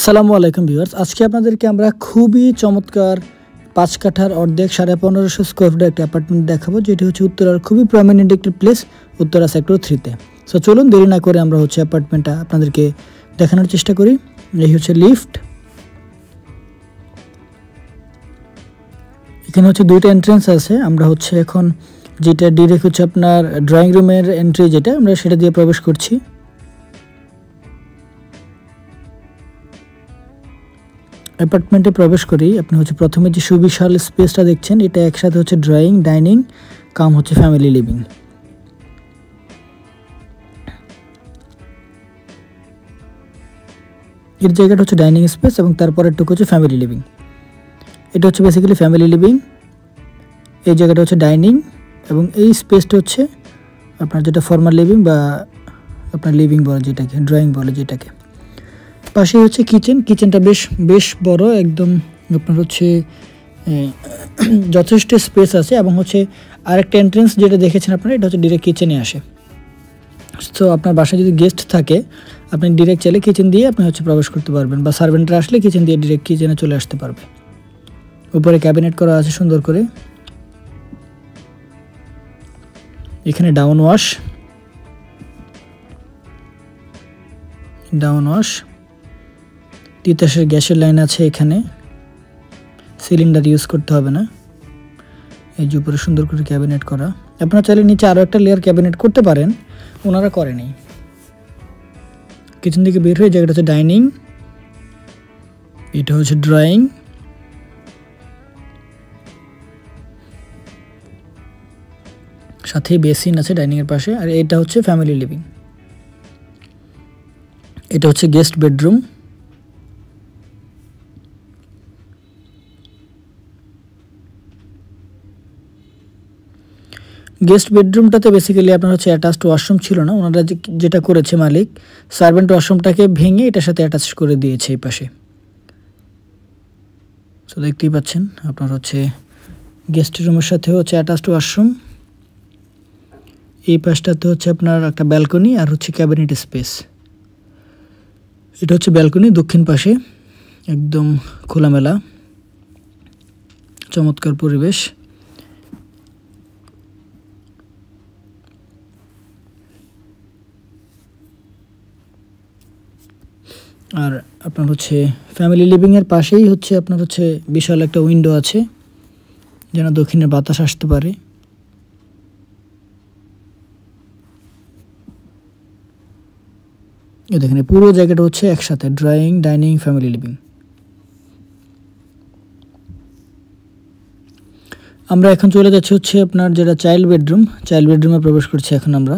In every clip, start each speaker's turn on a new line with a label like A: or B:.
A: আসসালামু আলাইকুম ভিউয়ার্স, আজকে আপনাদেরকে আমরা খুবই চমৎকার 5 কাঠার অর্ধেক 1550 স্কোয়ার ফুটের একটা অ্যাপার্টমেন্ট দেখাবো, যেটি হচ্ছে উত্তরার খুবই প্রমিনেন্ট একটি প্লেস, উত্তরা সেক্টর 3-তে। সো চলুন দেরি না করে আমরা অ্যাপার্টমেন্টটা আপনাদেরকে দেখানোর চেষ্টা করি। এই হচ্ছে লিফট, এখানে দুইটা এন্ট্রেন্স আছে। আমরা এখন যেটা ডিরেক্ট আপনার ড্রয়িং রুমের এন্ট্রি, যেটা আমরা সেটা দিয়ে প্রবেশ করছি। অ্যাপার্টমেন্টে প্রবেশ করি আপনি প্রথমে যে সুবিশাল স্পেসটা দেখছেন, এটা একসাথে ড্রয়িং, ডাইনিং কাম ফ্যামিলি লিভিং। এর জায়গাটা ডাইনিং স্পেস এবং তারপরেরটুকু ফ্যামিলি লিভিং। এটা বেসিক্যালি ফ্যামিলি লিভিং, এই জায়গাটা ডাইনিং এবং এই স্পেসটা আপনার যেটা ফর্মাল লিভিং বা আপনার লিভিং বলে যেটাকে, ড্রয়িং বলে যেটাকে। পাশে কিচেন, কিচেনটা বেশ বড়, একদম আপনার যথেষ্ট স্পেস আছে এবং আরেকটা এন্ট্রেন্স যেটা দেখেছেন আপনারা, এটা ডিরেক্ট কিচেনে আসে। তো আপনার বাসায় যদি গেস্ট থাকে, আপনি ডিরেক্ট চাইলে কিচেন দিয়ে আপনি প্রবেশ করতে পারবেন, বা সার্ভেন্টরা আসলে কিচেন দিয়ে ডিরেক্ট কিচেনে চলে আসতে পারবে। উপরে ক্যাবিনেট করা আছে সুন্দর করে। এখানে ডাউন ওয়াশ, তিতাসের গ্যাসের লাইন আছে। এখানে সিলিন্ডার ইউজ করতে হবে না। এই যে উপরে সুন্দর করে ক্যাবিনেট করা। আপনারা চাইলে নিচে আরও একটা লেয়ার ক্যাবিনেট করতে পারেন, ওনারা করেনি। কিচেন থেকে বের হয়ে জায়গাটা ডাইনিং, এটা ড্রয়িং, সাথে বেসিন আছে ডাইনিংয়ের পাশে। আর এটা ফ্যামিলি লিভিং। এটা গেস্ট বেডরুম। গেস্ট বেডরুমটাতে বেসিক্যালি আপনার অ্যাটাচড ওয়াশরুম ছিল না, ওনারা যেটা করেছে মালিক, সার্ভেন্ট ওয়াশরুমটাকে ভেঙে এটার সাথে অ্যাটাচ করে দিয়েছে এই পাশে। তো দেখতেই পাচ্ছেন আপনার গেস্ট রুমের সাথে অ্যাটাচড ওয়াশরুম। এই পাশটাতে আপনার একটা ব্যালকনি আর ক্যাবিনেট স্পেস। এটা ব্যালকনি দক্ষিণ পাশে, একদম খোলামেলা চমৎকার পরিবেশ। আর আপনার ফ্যামিলি লিভিংয়ের পাশেই আপনার বিশাল একটা উইন্ডো আছে, যেন দক্ষিণের বাতাস আসতে পারে। দেখেন পুরো জায়গাটা একসাথে ড্রয়িং, ডাইনিং, ফ্যামিলি লিভিং। আমরা এখন চলে যাচ্ছি আপনার যেটা চাইল্ড বেডরুমে প্রবেশ করছি এখন আমরা।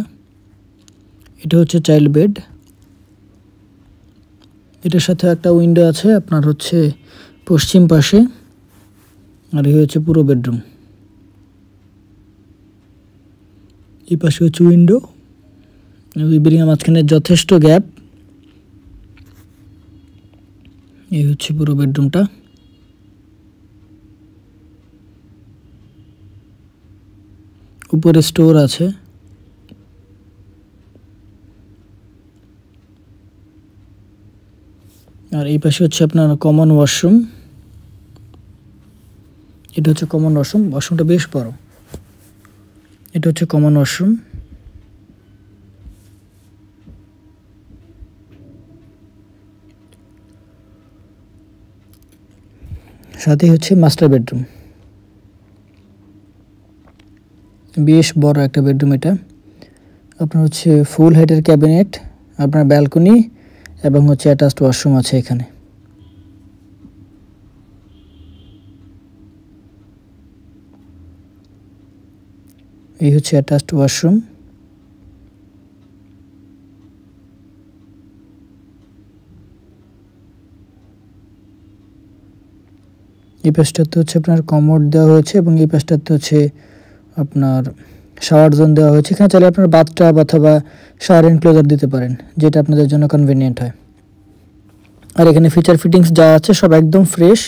A: এটা চাইল্ড বেড, এটার সাথে একটা উইন্ডো আছে আপনার পশ্চিম পাশে। আর এই পুরো বেডরুম। এই পাশে উইন্ডো, বিল্ডিংয়ের মাঝখানে যথেষ্ট গ্যাপ। এই পুরো বেডরুমটা। উপরে স্টোর আছে। আর এই পাশে আপনার কমন ওয়াশরুম। এটা কমন ওয়াশরুম, ওয়াশরুমটা বেশ বড়। এটা কমন ওয়াশরুম। সাথে মাস্টার বেডরুম, বেশ বড় একটা বেডরুম। এটা আপনার ফুল হাইটের ক্যাবিনেট, আপনার ব্যালকনি এবং অ্যাটাচড ওয়াশরুম আছে এখানে। এই অ্যাটাচড ওয়াশরুম। এই পাশটাতে আপনার কমোড দেওয়া হয়েছে এবং এই পাশটাতে আপনার শাওয়ার জোন দেওয়া হয়েছে। এখানে চাইলে আপনার বাথটাব অথবা শাওয়ার এনক্লোজার দিতে পারেন, যেটা আপনাদের জন্য কনভিনিয়েন্ট হয়। আর এখানে ফিচার ফিটিংস যা আছে সব একদম ফ্রেশ,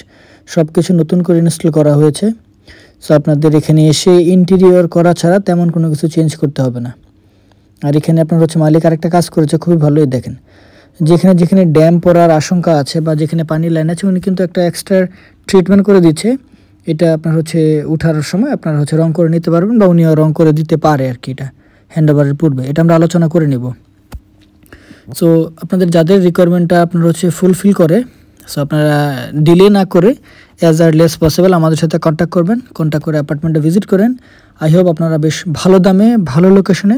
A: সব কিছু নতুন করে ইনস্টল করা হয়েছে। সো আপনাদের এখানে এসে ইন্টেরিয়র করা ছাড়া তেমন কোনো কিছু চেঞ্জ করতে হবে না। আর এখানে আপনার মালিক আরেকটা কাজ করেছে, খুবই ভালোই। দেখেন যেখানে যেখানে ড্যাম পড়ার আশঙ্কা আছে বা যেখানে পানির লাইন আছে উনি কিন্তু একটা এক্সট্রা ট্রিটমেন্ট করে দিচ্ছে। এটা আপনার হচ্ছে উঠার সময় আপনার হচ্ছে রং করে নিতে পারবেন বা উনিও রং করে দিতে পারে আর কি, এটা হ্যান্ডওভারের পূর্বে এটা আমরা আলোচনা করে নিব। সো আপনাদের যাদের রিকোয়ারমেন্টটা আপনার হচ্ছে ফুলফিল করে, সো আপনারা ডিলে না করে অ্যাজ আর্লি অ্যাজ পসিবল আমাদের সাথে কন্ট্যাক্ট করবেন, কন্ট্যাক্ট করে অ্যাপার্টমেন্টে ভিজিট করেন। আই হোপ আপনারা বেশ ভালো দামে ভালো লোকেশনে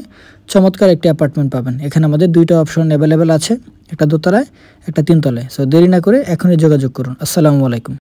A: চমৎকার একটি অ্যাপার্টমেন্ট পাবেন। এখানে আমাদের দুইটা অপশন অ্যাভেলেবেল আছে, একটা দোতলায় একটা তিনতলায়। সো দেরি না করে এখনই যোগাযোগ করুন। আসসালামু আলাইকুম।